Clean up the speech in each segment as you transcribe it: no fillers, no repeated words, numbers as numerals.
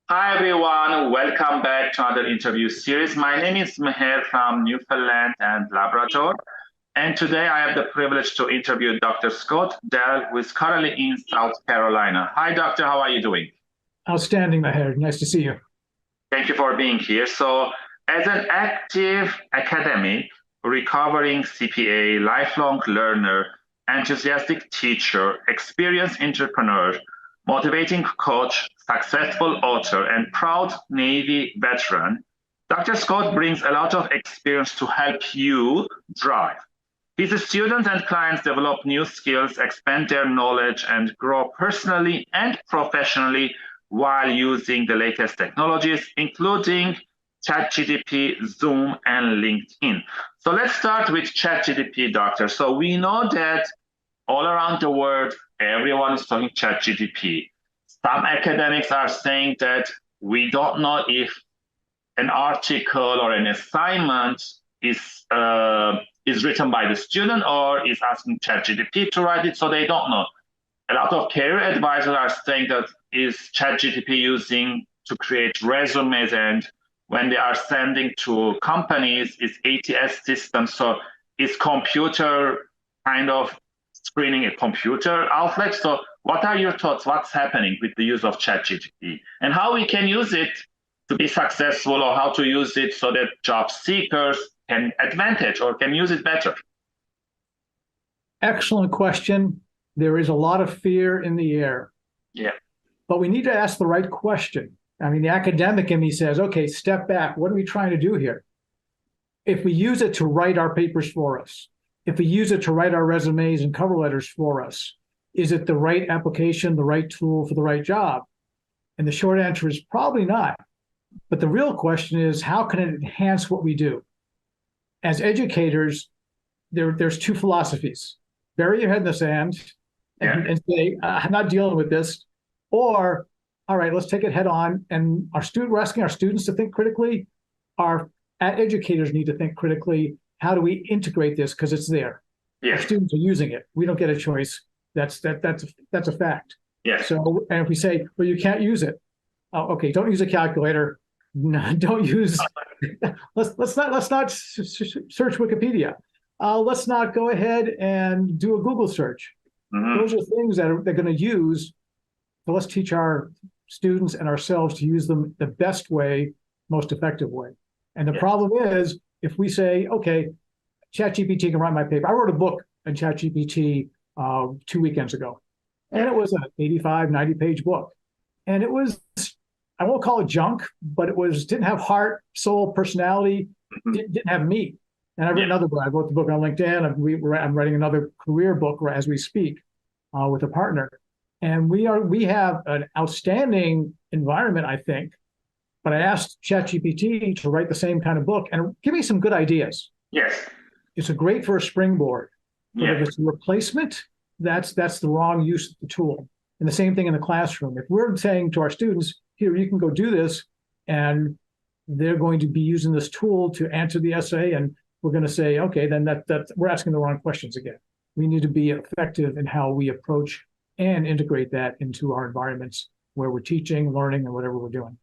Hi everyone, welcome back to another interview series. My name is Meher from Newfoundland and Labrador, and today I have the privilege to interview Dr. Scott Dell, who is currently in South Carolina. Hi, Doctor, how are you doing? Outstanding, Maher. Nice to see you. Thank you for being here. So, as an active academic, recovering CPA, lifelong learner, enthusiastic teacher, experienced entrepreneur, motivating coach, successful author, and proud Navy veteran, Dr. Scott brings a lot of experience to help you drive. His students and clients develop new skills, expand their knowledge, and grow personally and professionally while using the latest technologies, including ChatGPT, Zoom, and LinkedIn. So let's start with ChatGPT, Doctor. So we know that all around the world, everyone is talking ChatGPT. Some academics are saying that we don't know if an article or an assignment is written by the student or is asking ChatGPT to write it, so they don't know. A lot of career advisors are saying that is ChatGPT using to create resumes, and when they are sending to companies, it's ATS system, so it's computer kind of screening a computer outlet. So what are your thoughts? What's happening with the use of ChatGPT and how we can use it to be successful, or how to use it so that job seekers can advantage or can use it better? Excellent question. There is a lot of fear in the air, Yeah. but we need to ask the right question. I mean, the academic in me says, okay, step back. What are we trying to do here? If we use it to write our papers for us, if we use it to write our resumes and cover letters for us, is it the right application, the right tool for the right job? And the short answer is probably not. But the real question is, how can it enhance what we do? As educators, there's two philosophies. Bury your head in the sand and say, I'm not dealing with this. Or, all right, let's take it head on. And we're asking our students to think critically. Our educators need to think critically. How do we integrate this? Because it's there. Our Yes. students are using it. We don't get a choice. That's a fact. Yes. So, and if we say, well, you can't use it. Oh, okay, don't use a calculator. No, don't use. Let's not search Wikipedia. Let's not go ahead and do a Google search. Mm-hmm. Those are things that they're going to use. So let's teach our students and ourselves to use them the best way, most effective way. And the problem is, if we say, okay, ChatGPT can write my paper. I wrote a book on ChatGPT 2 weekends ago, and it was an 85, 90-page book. And it was, I won't call it junk, but didn't have heart, soul, personality, didn't have meat. And I wrote another book. I wrote the book on LinkedIn. I'm writing another career book as we speak with a partner. And we have an outstanding environment, I think. But I asked ChatGPT to write the same kind of book and give me some good ideas. Yes. It's great for a springboard. But Yeah. if it's a replacement, that's the wrong use of the tool. And the same thing in the classroom. If we're saying to our students, here, you can go do this, and they're going to be using this tool to answer the essay, and we're going to say, okay, then that we're asking the wrong questions again. We need to be effective in how we approach and integrate that into our environments where we're teaching, learning, and whatever we're doing.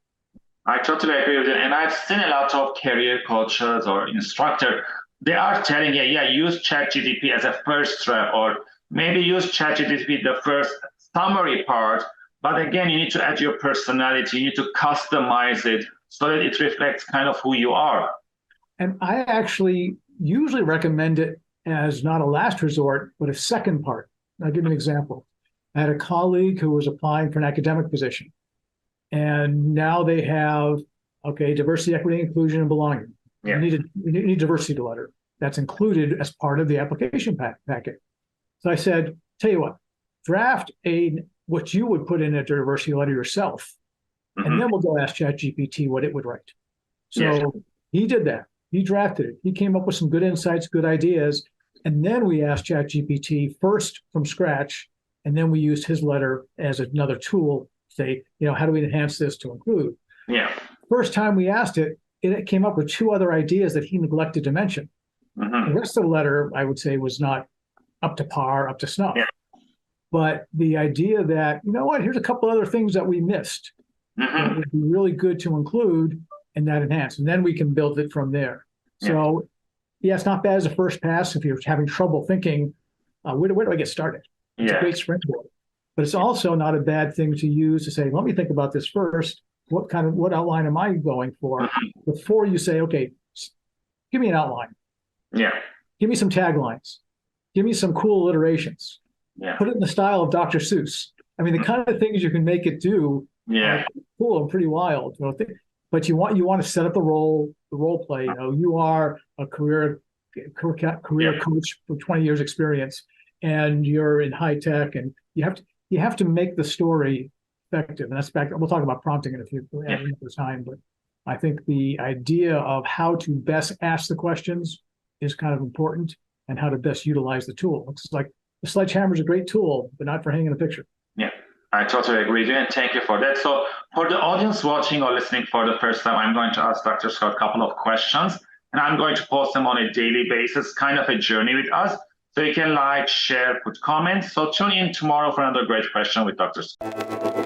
I totally agree with you. And I've seen a lot of career coaches or instructor. They are telling you, yeah, use ChatGPT as a first step, or maybe use ChatGPT the first summary part. But again, you need to add your personality. You need to customize it so that it reflects kind of who you are. And I actually usually recommend it as not a last resort, but a second part. I'll give you an example. I had a colleague who was applying for an academic position, and now they have, okay, diversity, equity, inclusion, and belonging. Yeah. You need a diversity letter that's included as part of the application packet. So I said, tell you what, draft what you would put in a diversity letter yourself, and then we'll go ask ChatGPT what it would write. So he did that. He drafted it. He came up with some good insights, good ideas, and then we asked ChatGPT first from scratch, and then we used his letter as another tool to say, how do we enhance this to include? Yeah. First time we asked it, it came up with two other ideas that he neglected to mention. The rest of the letter, I would say, was not up to par, up to snuff. Yeah. But the idea that, here's a couple other things that we missed. It would be really good to include and that enhance, and then we can build it from there. So, yeah, it's not bad as a first pass if you're having trouble thinking, where do I get started? It's a great springboard. But it's also not a bad thing to use to say, let me think about this first. What outline am I going for before you say, okay, give me an outline. Yeah. Give me some taglines. Give me some cool alliterations. Yeah. Put it in the style of Dr. Seuss. I mean, the kind of things you can make it do are cool and pretty wild. But you want to set up the role play. You are a career coach for 20 years experience, and you're in high tech, and you have to make the story effective. And that's back. We'll talk about prompting in a few time, but I think the idea of how to best ask the questions is kind of important, and how to best utilize the tool. It's like the sledgehammer is a great tool, but not for hanging a picture. Yeah, I totally agree, and thank you for that. So for the audience watching or listening for the first time, I'm going to ask Dr. Scott a couple of questions, and I'm going to post them on a daily basis, kind of a journey with us. So you can like, share, put comments. So tune in tomorrow for another great question with Dr. Scott.